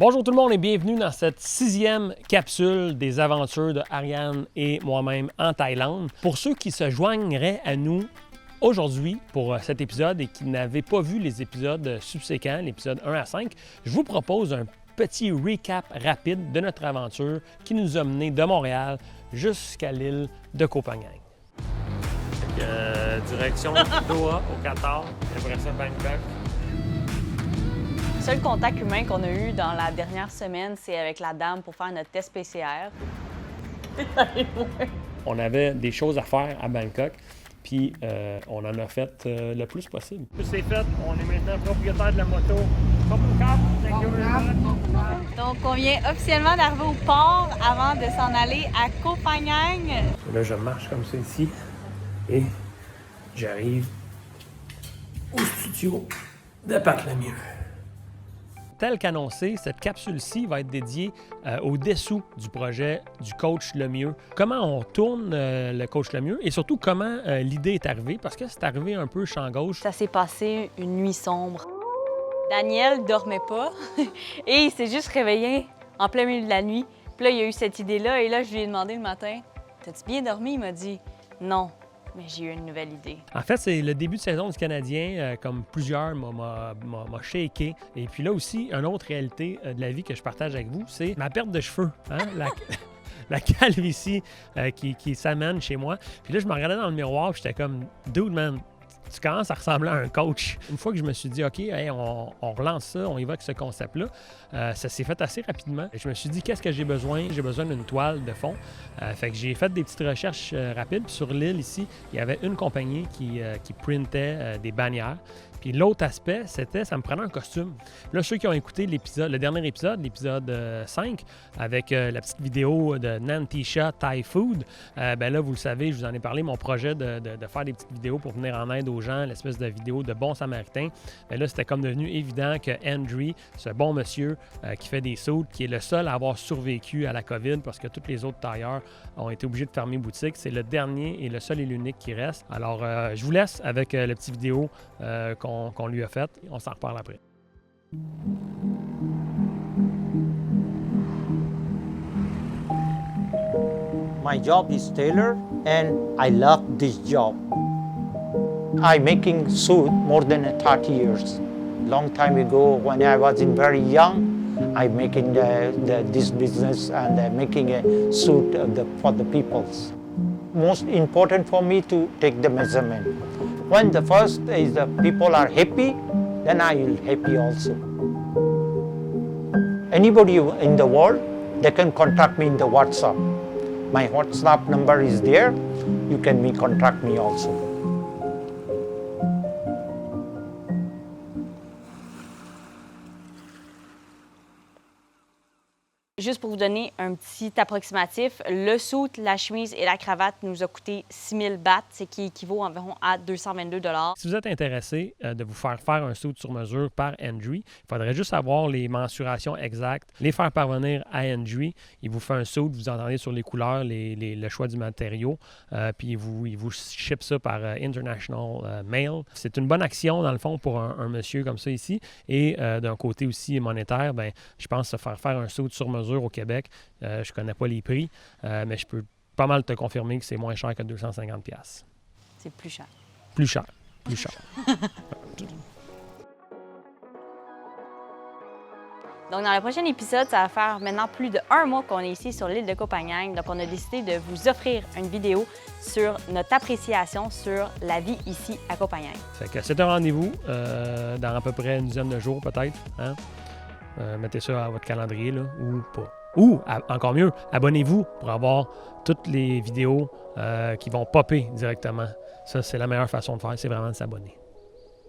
Bonjour tout le monde et bienvenue dans cette 6e capsule des aventures de Ariane et moi-même en Thaïlande. Pour ceux qui se joigneraient à nous aujourd'hui pour cet épisode et qui n'avaient pas vu les épisodes subséquents, l'épisode 1 à 5, je vous propose un petit recap rapide de notre aventure qui nous a menés de Montréal jusqu'à l'île de Koh Phangan. Direction Doha au Qatar, après ça Bangkok. Le seul contact humain qu'on a eu dans la dernière semaine, c'est avec la dame pour faire notre test PCR. On avait des choses à faire à Bangkok, puis on en a fait le plus possible. Tout c'est fait, on est maintenant propriétaire de la moto. Donc, on vient officiellement d'arriver au port avant de s'en aller à Koh Phangan. Là, je marche comme ça ici et j'arrive au studio de Pat Lemieux. Tel qu'annoncé, cette capsule-ci va être dédiée au dessous du projet du Coach Lemieux. Comment on tourne le Coach Lemieux et surtout comment l'idée est arrivée, parce que c'est arrivé un peu champ gauche. Ça s'est passé une nuit sombre. Daniel dormait pas et il s'est juste réveillé en plein milieu de la nuit. Puis là, il y a eu cette idée-là et là, je lui ai demandé le matin, « T'as-tu bien dormi? » Il m'a dit, « Non. » Mais j'ai eu une nouvelle idée. En fait, c'est le début de saison du Canadien, comme plusieurs m'a shaké. Et puis là aussi, une autre réalité de la vie que je partage avec vous, c'est ma perte de cheveux. Hein? La calvitie qui s'amène chez moi. Puis là, je me regardais dans le miroir et j'étais comme « Dude, man, tu commences à ressembler à un coach. » Une fois que je me suis dit « OK, hey, on relance ça, on y va avec ce concept-là », ça s'est fait assez rapidement. Je me suis dit « Qu'est-ce que j'ai besoin? » J'ai besoin d'une toile de fond. Fait que j'ai fait des petites recherches rapides. Puis sur l'île ici, il y avait une compagnie qui printait des bannières. Puis l'autre aspect, c'était, ça me prenait un costume. Là, ceux qui ont écouté le dernier épisode, l'épisode 5, avec la petite vidéo de Nantisha Thai Food, ben là, vous le savez, je vous en ai parlé, mon projet de faire des petites vidéos pour venir en aide aux gens, l'espèce de vidéo de bon samaritain. Ben là, c'était comme devenu évident que Andrew, ce bon monsieur qui fait des sauts, qui est le seul à avoir survécu à la COVID parce que tous les autres tailleurs ont été obligés de fermer boutique. C'est le dernier et le seul et l'unique qui reste. Alors, je vous laisse avec la petite vidéo qu'on lui a faite. On s'en reparle après. My job is tailor and I love this job. I'm making suit more than 30 years. Long time ago when I was very young, I'm making this business and making a suit for the peoples. Most important for me to take the measurement. When the first is the people are happy, then I will happy also. Anybody in the world, they can contact me in the WhatsApp. My WhatsApp number is there. You can contact me also. Juste pour vous donner un petit approximatif, le suit, la chemise et la cravate nous a coûté 6 000 bahts, ce qui équivaut environ à 222 $. Si vous êtes intéressé de vous faire un suit sur mesure par Andrew, il faudrait juste avoir les mensurations exactes, les faire parvenir à Andrew. Il vous fait un suit, vous entendez sur les couleurs, le choix du matériau, puis il vous ship ça par International Mail. C'est une bonne action, dans le fond, pour un monsieur comme ça ici. Et d'un côté aussi monétaire, ben, je pense se faire un suit sur mesure au Québec. Je ne connais pas les prix, mais je peux pas mal te confirmer que c'est moins cher que 250$. C'est plus cher. Plus cher. Donc, dans le prochain épisode, ça va faire maintenant plus d'1 mois qu'on est ici sur l'île de Koh Phangan. Donc, on a décidé de vous offrir une vidéo sur notre appréciation sur la vie ici à Koh Phangan. Fait que c'est un rendez-vous dans à peu près une dizaine de jours peut-être. Hein? Mettez ça à votre calendrier là, ou pas. Ou, encore mieux, abonnez-vous pour avoir toutes les vidéos qui vont popper directement. Ça, c'est la meilleure façon de faire, c'est vraiment de s'abonner.